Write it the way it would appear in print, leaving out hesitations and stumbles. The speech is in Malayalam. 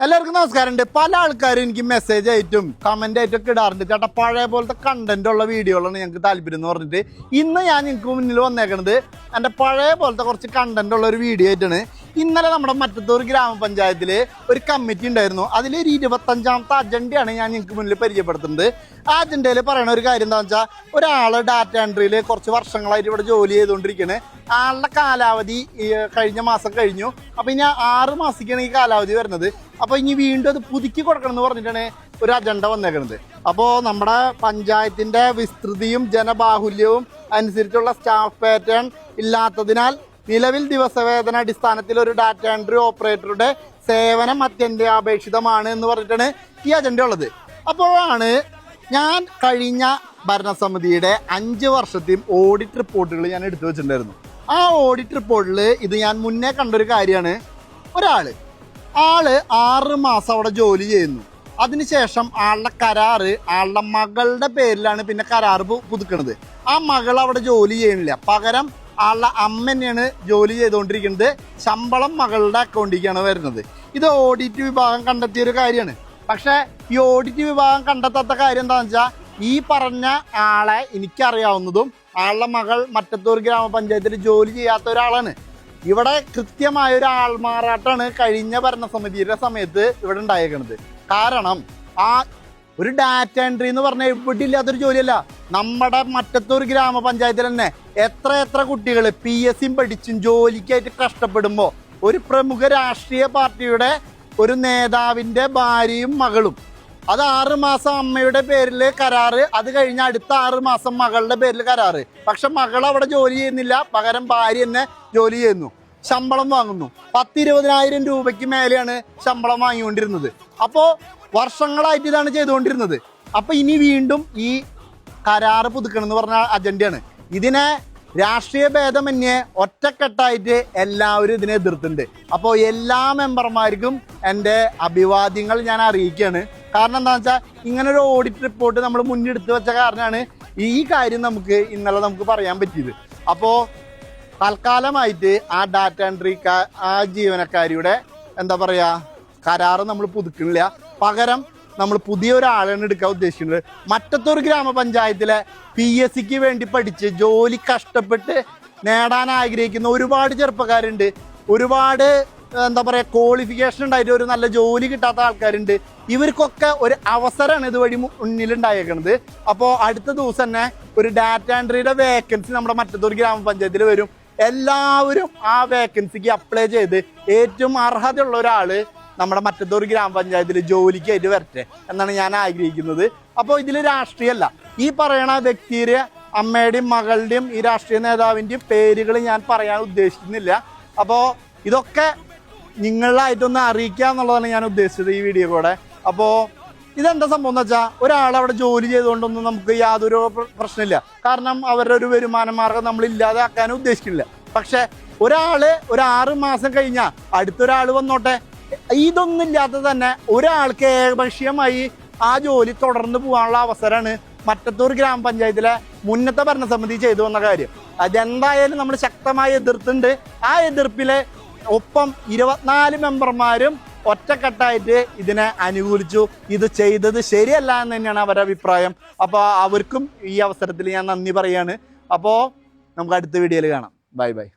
എല്ലാവർക്കും നമസ്കാരമുണ്ട്. പല ആൾക്കാരും എനിക്ക് മെസ്സേജ് ആയിട്ടും കമന്റ് ആയിട്ടൊക്കെ ഇടാറുണ്ട്, ചേട്ടാ പഴയ പോലത്തെ കണ്ടന്റ് ഉള്ള വീഡിയോകളാണ് ഞങ്ങൾക്ക് താല്പര്യം എന്ന് പറഞ്ഞിട്ട് ഇന്ന് ഞാൻ നിങ്ങൾക്ക് മുന്നിൽ വന്നേക്കണത് എൻ്റെ പഴയ പോലത്തെ കുറച്ച് കണ്ടന്റ് ഉള്ള ഒരു വീഡിയോ ആയിട്ടാണ്. ഇന്നലെ നമ്മുടെ മറ്റത്തൂർ ഗ്രാമപഞ്ചായത്തിൽ ഒരു കമ്മിറ്റി ഉണ്ടായിരുന്നു. അതിലൊരു 25ാമത്തെ അജണ്ടയാണ് ഞാൻ നിങ്ങൾക്ക് മുന്നിൽ പരിചയപ്പെടുത്തുന്നത്. ആ അജണ്ടയിൽ പറയുന്ന ഒരു കാര്യം എന്താണെന്ന് വെച്ചാൽ, ഒരാൾ ഡാറ്റ എൻട്രിയിൽ കുറച്ച് വർഷങ്ങളായിട്ട് ഇവിടെ ജോലി ചെയ്തുകൊണ്ടിരിക്കുകയാണ്. ആളുടെ കാലാവധി കഴിഞ്ഞ മാസം കഴിഞ്ഞു. അപ്പോൾ ഇനി 6 മാസത്തേക്കാണ് ഈ കാലാവധി വരുന്നത്. അപ്പോൾ ഇനി വീണ്ടും അത് പുതുക്കി കൊടുക്കണം എന്ന് പറഞ്ഞിട്ടാണ് ഒരു അജണ്ട വന്നേക്കുന്നത്. അപ്പോൾ നമ്മുടെ പഞ്ചായത്തിൻ്റെ വിസ്തൃതിയും ജനബാഹുല്യവും അനുസരിച്ചുള്ള സ്റ്റാഫ് പാറ്റേൺ ഇല്ലാത്തതിനാൽ നിലവിൽ ദിവസവേതന അടിസ്ഥാനത്തിൽ ഒരു ഡാറ്റ എൻട്രി ഓപ്പറേറ്ററുടെ സേവനം അത്യന്താപേക്ഷിതമാണ് എന്ന് പറഞ്ഞിട്ടാണ് ഈ അജണ്ട ഉള്ളത്. അപ്പോഴാണ് ഞാൻ കഴിഞ്ഞ ഭരണസമിതിയുടെ 5 വർഷത്തെയും ഓഡിറ്റ് റിപ്പോർട്ടുകൾ ഞാൻ എടുത്തു വെച്ചിട്ടുണ്ടായിരുന്നു. ആ ഓഡിറ്റ് റിപ്പോർട്ടിൽ ഇത് ഞാൻ മുന്നേ കണ്ടൊരു കാര്യമാണ്. ആള് 6 മാസം അവിടെ ജോലി ചെയ്യുന്നു. അതിനുശേഷം ആളുടെ കരാറ് ആളുടെ മകളുടെ പേരിലാണ് പിന്നെ കരാറ് പുതുക്കുന്നത്. ആ മകൾ അവിടെ ജോലി ചെയ്യണില്ല, പകരം ആളുടെ അമ്മ തന്നെയാണ് ജോലി ചെയ്തുകൊണ്ടിരിക്കുന്നത്. ശമ്പളം മകളുടെ അക്കൗണ്ടിലേക്കാണ് വരുന്നത്. ഇത് ഓഡിറ്റ് വിഭാഗം കണ്ടെത്തിയ ഒരു കാര്യമാണ്. പക്ഷെ ഈ ഓഡിറ്റ് വിഭാഗം കണ്ടെത്താത്ത കാര്യം എന്താണെന്ന് വെച്ചാൽ, ഈ പറഞ്ഞ ആളെ എനിക്കറിയാവുന്നതും ആളുടെ മകൾ മറ്റത്തൂർ ഗ്രാമപഞ്ചായത്തിൽ ജോലി ചെയ്യാത്ത ഒരാളാണ്. ഇവിടെ കൃത്യമായ ഒരു ആൾമാറാട്ടാണ് കഴിഞ്ഞ ഭരണസമിതിയുടെ സമയത്ത് ഇവിടെ ഉണ്ടായേക്കുന്നത്. കാരണം ആ ഒരു ഡാറ്റ എൻട്രി എന്ന് പറഞ്ഞാൽ ഇവിടെ ഇല്ലാത്തൊരു ജോലിയല്ല. നമ്മുടെ മറ്റത്തൂർ ഗ്രാമപഞ്ചായത്തിൽ തന്നെ എത്ര കുട്ടികൾ PSC പഠിച്ചും ജോലിക്കായിട്ട് കഷ്ടപ്പെടുമ്പോൾ ഒരു പ്രമുഖ രാഷ്ട്രീയ പാർട്ടിയുടെ ഒരു നേതാവിൻ്റെ ഭാര്യയും മകളും, അത് 6 മാസം അമ്മയുടെ പേരിൽ കരാറ്, അത് കഴിഞ്ഞ് അടുത്ത 6 മാസം മകളുടെ പേരിൽ കരാറ്. പക്ഷെ മകൾ അവിടെ ജോലി ചെയ്യുന്നില്ല, പകരം ഭാര്യ തന്നെ ജോലി ചെയ്യുന്നു, ശമ്പളം വാങ്ങുന്നു. 10-20,000 രൂപയ്ക്ക് മേലെയാണ് ശമ്പളം വാങ്ങിക്കൊണ്ടിരുന്നത്. അപ്പോൾ വർഷങ്ങളായിട്ട് ഇതാണ് ചെയ്തുകൊണ്ടിരുന്നത്. അപ്പോൾ ഇനി വീണ്ടും ഈ കരാറ് പുതുക്കണം എന്ന് പറഞ്ഞ അജണ്ടയാണ്. ഇതിനെ രാഷ്ട്രീയ ഭേദമന്യേ ഒറ്റക്കെട്ടായിട്ട് എല്ലാവരും ഇതിനെ എതിർത്തുണ്ട്. അപ്പോൾ എല്ലാ മെമ്പർമാർക്കും എൻ്റെ അഭിവാദ്യങ്ങൾ ഞാൻ അറിയിക്കുകയാണ്. കാരണം എന്താണെന്ന് വെച്ചാൽ, ഇങ്ങനൊരു ഓഡിറ്റ് റിപ്പോർട്ട് നമ്മൾ മുന്നെടുത്ത് വെച്ച കാരണമാണ് ഈ കാര്യം ഇന്നലെ പറയാൻ പറ്റിയത്. അപ്പോൾ തൽക്കാലമായിട്ട് ആ ഡാറ്റ എൻട്രി ആ ജീവനക്കാരിയുടെ കരാറ് നമ്മൾ പുതുക്കണില്ല, പകരം നമ്മൾ പുതിയ ഒരാളാണ് എടുക്കാൻ ഉദ്ദേശിക്കുന്നത്. മറ്റത്തൂർ ഗ്രാമപഞ്ചായത്തിലെ PSCക്ക് വേണ്ടി പഠിച്ച് ജോലി കഷ്ടപ്പെട്ട് നേടാൻ ആഗ്രഹിക്കുന്ന ഒരുപാട് ചെറുപ്പക്കാരുണ്ട്. ഒരുപാട് ക്വാളിഫിക്കേഷൻ ഉണ്ടായിട്ട് ഒരു നല്ല ജോലി കിട്ടാത്ത ആൾക്കാരുണ്ട്. ഇവർക്കൊക്കെ ഒരു അവസരമാണ് ഇതുവഴി മുന്നിലുണ്ടായേക്കുന്നത്. അപ്പോൾ അടുത്ത ദിവസം തന്നെ ഒരു ഡാറ്റ എൻട്രിയുടെ വേക്കൻസി നമ്മുടെ മറ്റത്തൂർ ഗ്രാമപഞ്ചായത്തിൽ വരും. എല്ലാവരും ആ വേക്കൻസിക്ക് അപ്ലൈ ചെയ്ത് ഏറ്റവും അർഹതയുള്ള ഒരാൾ നമ്മുടെ മറ്റത്തൂർ ഗ്രാമപഞ്ചായത്തിൽ ജോലിക്കായിട്ട് വരട്ടെ എന്നാണ് ഞാൻ ആഗ്രഹിക്കുന്നത്. അപ്പോൾ ഇതിൽ രാഷ്ട്രീയമല്ല. ഈ പറയണ വ്യക്തിയുടെ അമ്മയുടെയും മകളുടെയും ഈ രാഷ്ട്രീയ നേതാവിൻ്റെയും പേരുകൾ ഞാൻ പറയാൻ ഉദ്ദേശിക്കുന്നില്ല. അപ്പോൾ ഇതൊക്കെ നിങ്ങളായിട്ടൊന്ന് അറിയിക്കുക എന്നുള്ളതാണ് ഞാൻ ഉദ്ദേശിച്ചത് ഈ വീഡിയോ കൂടെ. അപ്പോൾ ഇതെന്താ സംഭവം എന്ന് വെച്ചാൽ, ഒരാളവിടെ ജോലി ചെയ്തുകൊണ്ടൊന്നും നമുക്ക് യാതൊരു പ്രശ്നമില്ല. കാരണം അവരുടെ ഒരു വരുമാന മാർഗം നമ്മൾ ഇല്ലാതാക്കാനും ഉദ്ദേശിക്കുന്നില്ല. പക്ഷെ ഒരു 6 മാസം കഴിഞ്ഞാൽ അടുത്തൊരാൾ വന്നോട്ടെ. ഇതൊന്നും ഇല്ലാതെ തന്നെ ഒരാൾക്ക് ഏകപക്ഷീയമായി ആ ജോലി തുടർന്ന് പോകാനുള്ള അവസരമാണ് മറ്റത്തൂർ ഗ്രാമപഞ്ചായത്തിലെ മുന്നത്തെ ഭരണസമിതി ചെയ്തു വന്ന കാര്യം. അതെന്തായാലും നമ്മൾ ശക്തമായി എതിർത്തുണ്ട്. ആ എതിർപ്പിലെ ഒപ്പം 24 മെമ്പർമാരും ഒറ്റക്കെട്ടായിട്ട് ഇതിനെ അനുകൂലിച്ചു. ഇത് ചെയ്തത് ശരിയല്ല എന്ന് തന്നെയാണ് അവരുടെ അഭിപ്രായം. അപ്പോൾ അവർക്കും ഈ അവസരത്തിൽ ഞാൻ നന്ദി പറയാണ്. അപ്പോൾ നമുക്ക് അടുത്ത വീഡിയോയിൽ കാണാം. ബൈ.